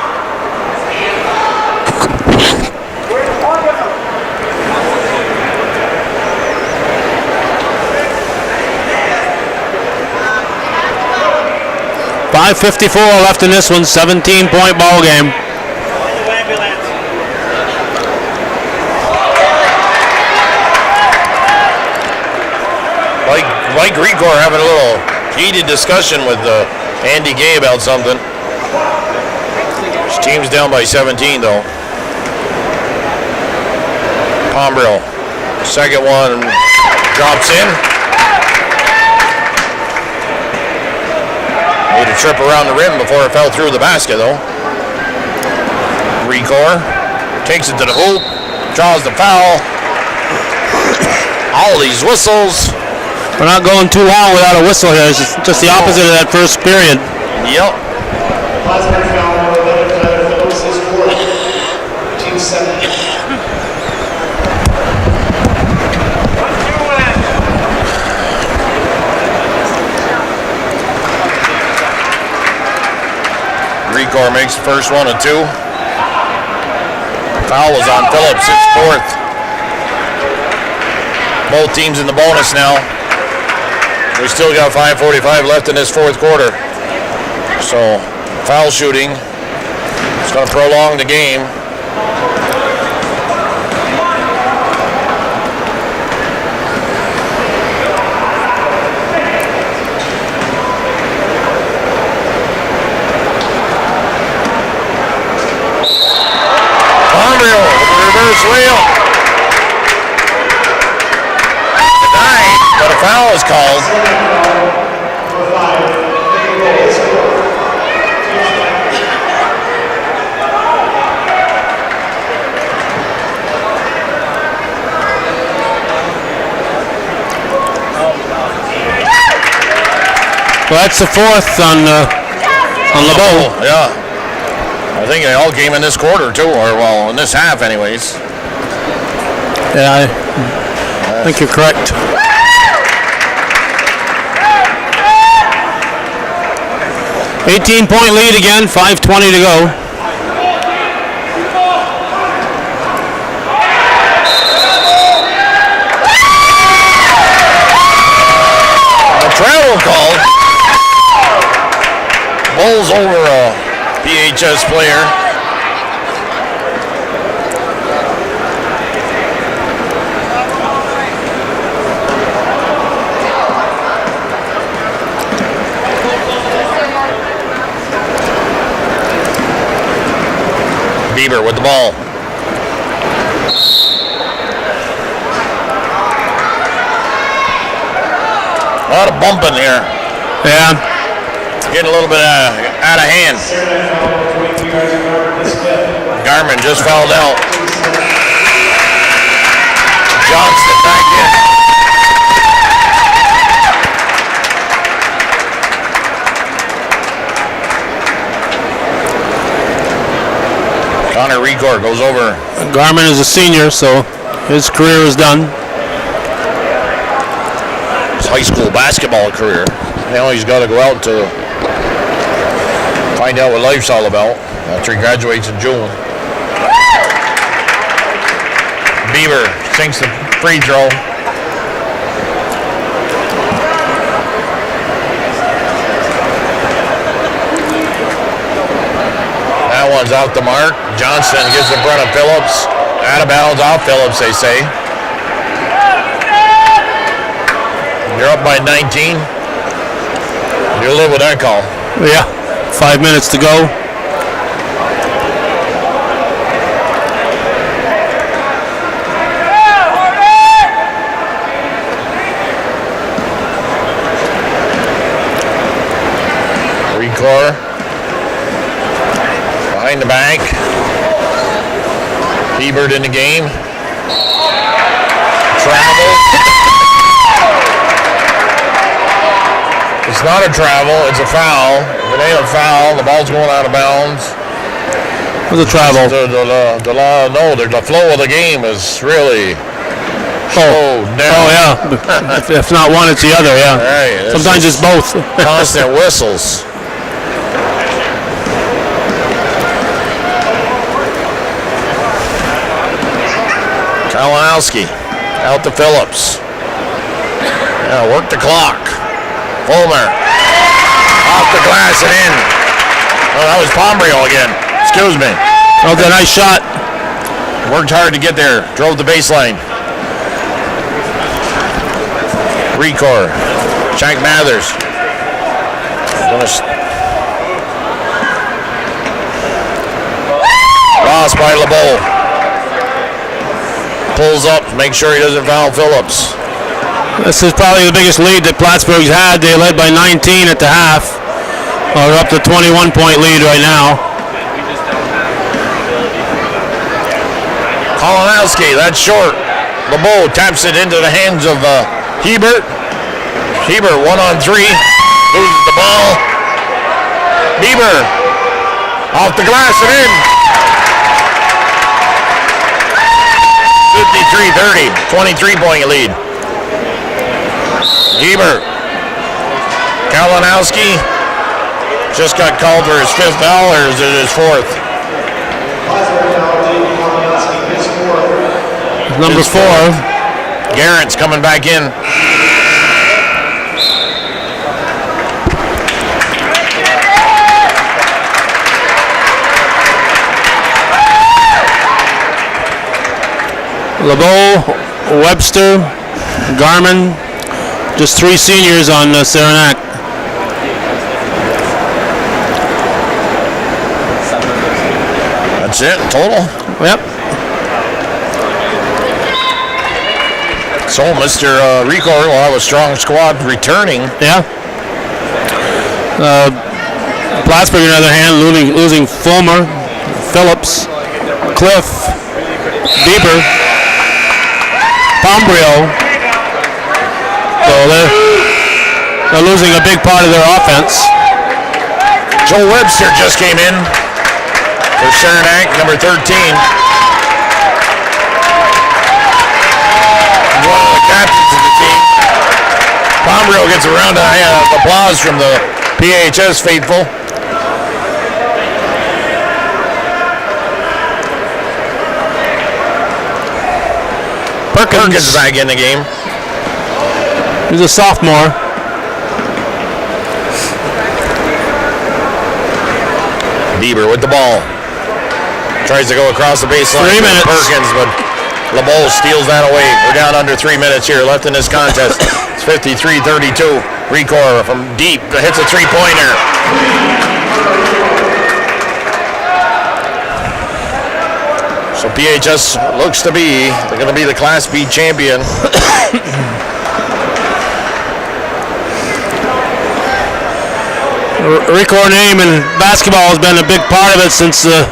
.554 left in this one, 17-point ball game. Mike Rigor having a little heated discussion with Andy Gay about something. His team's down by 17 though. Pomeroy, second one drops in. Made a trip around the rim before it fell through the basket though. Rigor takes it to the hoop, draws the foul. All these whistles. We're not going too long without a whistle here. It's just the opposite of that first period. Yep. Positive foul, Phillips is fourth. Team 7. Rigor makes the first one and two. Foul is on Phillips, it's fourth. Both teams in the bonus now. We still got 5:45 left in this fourth quarter. So, foul shooting. It's going to prolong the game. Pomeroy with the reverse layup. Denied, but a foul is called. Well, that's the fourth on LeBeau. Yeah. I think they all came in this quarter too, or well, in this half anyways. Yeah, I think you're correct. .18 lead again, 5:20 to go. A travel call. Bowls over a PHS player. Bieber with the ball. A lot of bumping here. Yeah. Getting a little bit out of hand. Garmin just fouled out. Johnston back in. Connor Rigor goes over. Garmin is a senior, so his career is done. His high school basketball career. Now he's got to go out to find out what life's all about after he graduates in June. Beaver sinks the free throw. That one's out the mark. Johnston gets in front of Phillips. Out of bounds off Phillips, they say. You're up by 19. You'll live with that call. Yeah. 5 minutes to go. Recore. Behind the back. Hebert in the game. Travel. It's not a travel, it's a foul. If it ain't a foul, the ball's going out of bounds. It was a travel. The flow of the game is really slowed down. Oh, yeah. if not one, it's the other, yeah. Right, Sometimes it's both. Constant whistles. Kalinowski out to Phillips. Yeah, work the clock. Fulmer off the glass and in. Oh, that was Pombrio again. Excuse me. Oh, the nice shot. Worked hard to get there. Drove the baseline. Recore. Shank Mathers. Lost by LeBeau. Pulls up, make sure he doesn't foul Phillips. This is probably the biggest lead that Plattsburgh's had. They led by 19 at the half. They're up to 21-point lead right now. Kalinowski, that's short. LeBeau taps it into the hands of Hebert. Hebert 1-on-3. Loses the ball. Bieber off the glass and in. 53-30, 23-point lead. Hebert. Kalinowski just got called for his 5th foul, or is it his 4th? Number 4. Garrett's coming back in. LeBeau, Webster, Garman, just 3 seniors on Saranac. That's it, total? Yep. So Mr. Recore will have a strong squad returning. Yeah. Plattsburgh, on the other hand, losing Fulmer, Phillips, Cliff, Bieber, Pombrio. So they're losing a big part of their offense. Joe Webster just came in for Saranac, number 13. He's one of the captains of the team. Pombrio gets a round of applause from the PHS faithful. Perkins back in the game. He's a sophomore. Bieber with the ball. Tries to go across the baseline. 3 minutes. Perkins, but LeBeau steals that away. We're down under 3 minutes here left in this contest. It's 53-32. Recore from deep hits a 3-pointer. So PHS looks to be, they're going to be the Class B champion. Recore name in basketball has been a big part of it since the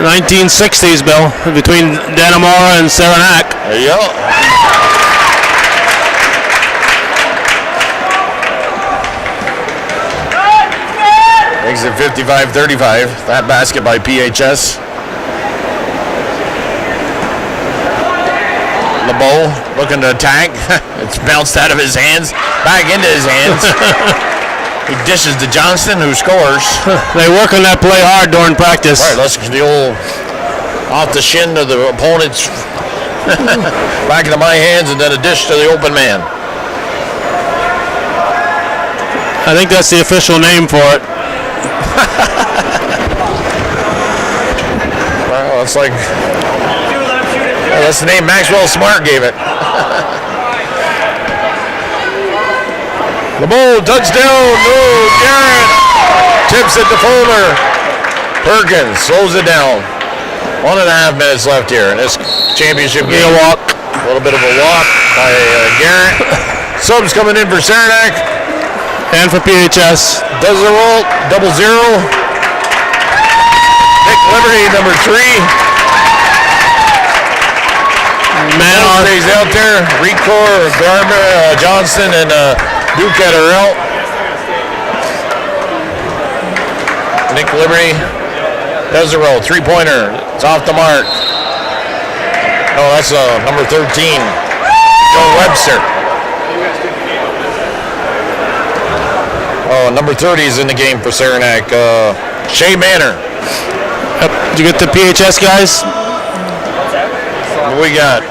1960s, Bill, between Dannemora and Saranac. There you go. Makes it 55-35. That basket by PHS. LeBeau looking to attack. It's bounced out of his hands, back into his hands. He dishes to Johnston, who scores. They work on that play hard during practice. Right, let's the old off the shin to the opponent's back into my hands, and then a dish to the open man. I think that's the official name for it. Well, it's like that's the name Maxwell Smart gave it. LeBeau, touchdown. No, Garrett tips it to Fulmer. Perkins slows it down. 1.5 minutes left here in this championship game. A walk. A little bit of a walk by Garrett. Subs coming in for Saranac. And for PHS. Does the roll, 0-0. Nick Liberty, number 3. Man on. Stays out there. Recor, Garber, Johnson, and Duquette are out. Nick Liberty does the roll. 3-pointer. It's off the mark. No, that's number 13. Joe Webster. Oh, number 30 is in the game for Saranac. Shea Manor. Yep. Did you get the PHS guys? What we got?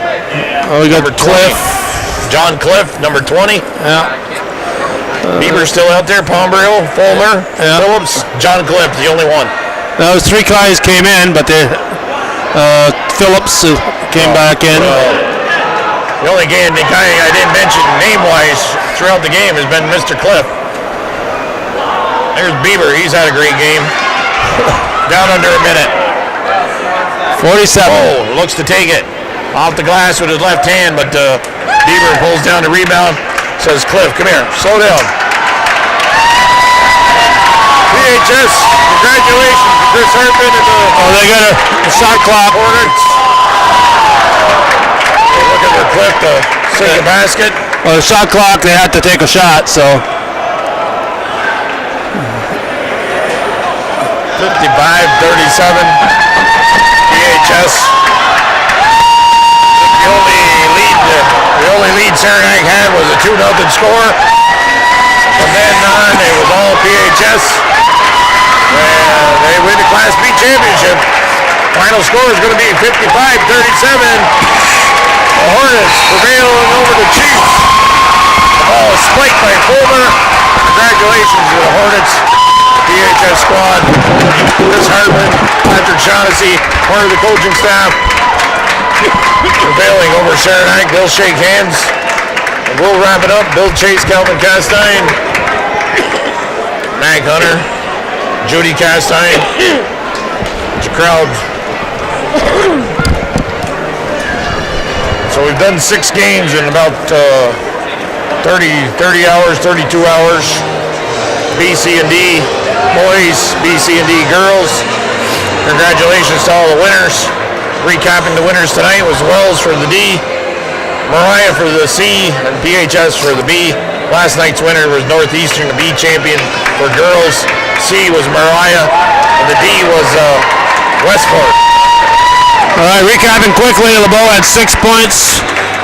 Oh, we got Number Cliff. 20. John Cliff, number 20. Yeah. Bieber's still out there. Pombrill, Fulmer, Yeah. Phillips, John Cliff, the only one. Those 3 guys came in, but Phillips came back in. The only guy I didn't mention name-wise throughout the game has been Mr. Cliff. There's Bieber. He's had a great game. Down under a minute. 47. Oh, looks to take it. Off the glass with his left hand, but Bieber pulls down the rebound. Says, Cliff, come here. Slow down. PHS, congratulations to Chris Hartman and the They got a shot clock. Hornets. They're looking for Cliff to sink a basket. Well, the shot clock, they had to take a shot, so. 55-37. PHS. The only lead Saranac had was a 2-0 score. From then on, it was all PHS. They win the Class B championship. Final score is going to be 55-37. The Hornets prevailing over the Chiefs. The ball is spiked by Fulmer. Congratulations to the Hornets. PHS squad. Chris Hartman, Patrick Shaughnessy, part of the coaching staff. Prevailing over Saranac. They'll shake hands. And we'll wrap it up. Bill Chase, Calvin Castine, Mac Hunter, Judy Castine. It's a crowd. So we've done 6 games in about 30 hours, 32 hours. BC&D boys, BC&D girls. Congratulations to all the winners. Recapping the winners tonight was Wells for the D, Mariah for the C, and PHS for the B. Last night's winner was Northeastern, the B champion for girls. C was Mariah, and the D was Westport. All right, recapping quickly. LeBeau had 6 points.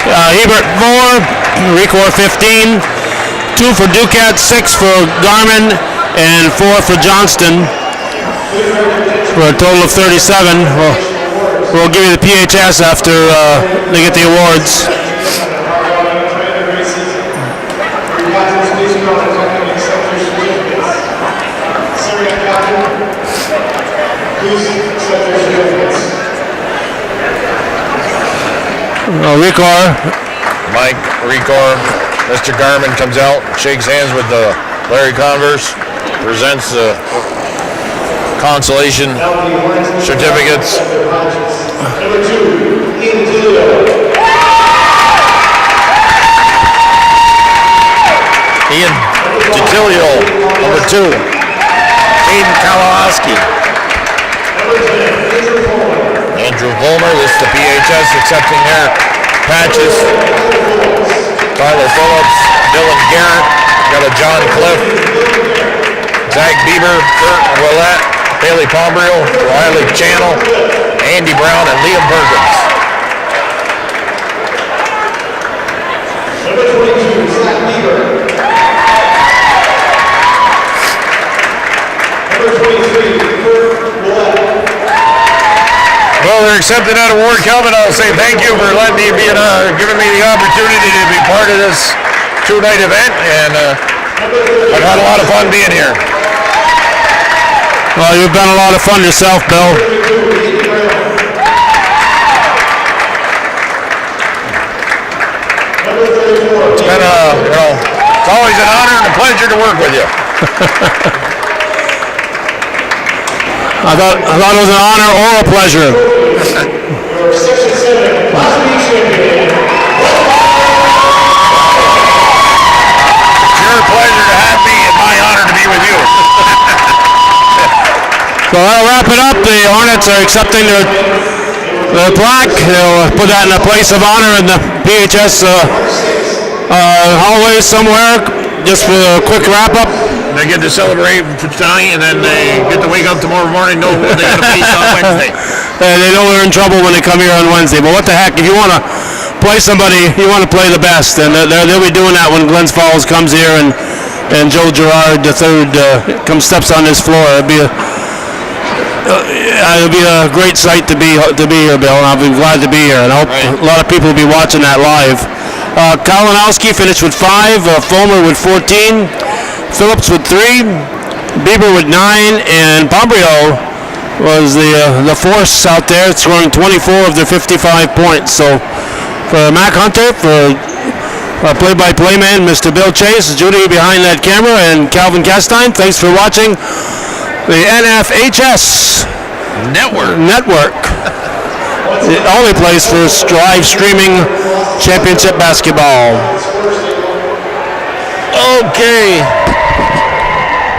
Hebert 4. Recor 15. 2 for Duquette, 6 for Garmin, and 4 for Johnston. For a total of 37. We'll give you the PHS after they get the awards. Recor. Mike Recor, Mr. Garmin comes out, shakes hands with Larry Converse, presents the consolation certificates. Number 2, Ian Dilio. Ian DiTilio, number 2. Aiden Kalowski. Andrew Fulmer, this is the PHS accepting their patches. Tyler Phillips, Dylan Garrett, got a John Cliff, Zach Bieber, Kurt Willette, Bailey Pombrill, Riley Channel, Andy Brown, and Liam Perkins. Number 22, Zach Bieber. Number 23, Kurt Willette. Well, they're accepting that award, Kelvin. I'll say thank you for letting me be giving me the opportunity to be part of this 2-night event, and I've had a lot of fun being here. Well, you've been a lot of fun yourself, Bill. It's been It's always an honor and a pleasure to work with you. I thought it was an honor or a pleasure. Your 6 and 7 Class B champion. It's your pleasure to have me and my honor to be with you. So that'll wrap it up. The Hornets are accepting their plaque. They'll put that in a place of honor in the PHS hallway somewhere. Just for a quick wrap up. They get to celebrate tonight, and then they get to wake up tomorrow morning and know what they got to face on Wednesday. They know they're in trouble when they come here on Wednesday. But what the heck, if you want to play somebody, you want to play the best. And they'll be doing that when Glens Falls comes here and Joe Gerard III steps on this floor. It'll be a great sight to be here, Bill, and I'll be glad to be here. And I hope a lot of people will be watching that live. Kalinowski finished with 5, Fulmer with 14, Phillips with 3, Bieber with 9, and Pombrio was the force out there, scoring 24 of their 55 points. So for Mac Hunter, for our play-by-play man, Mr. Bill Chase, Judy behind that camera, and Calvin Castine, thanks for watching the NFHS Network. The only place for live streaming championship basketball. Okay.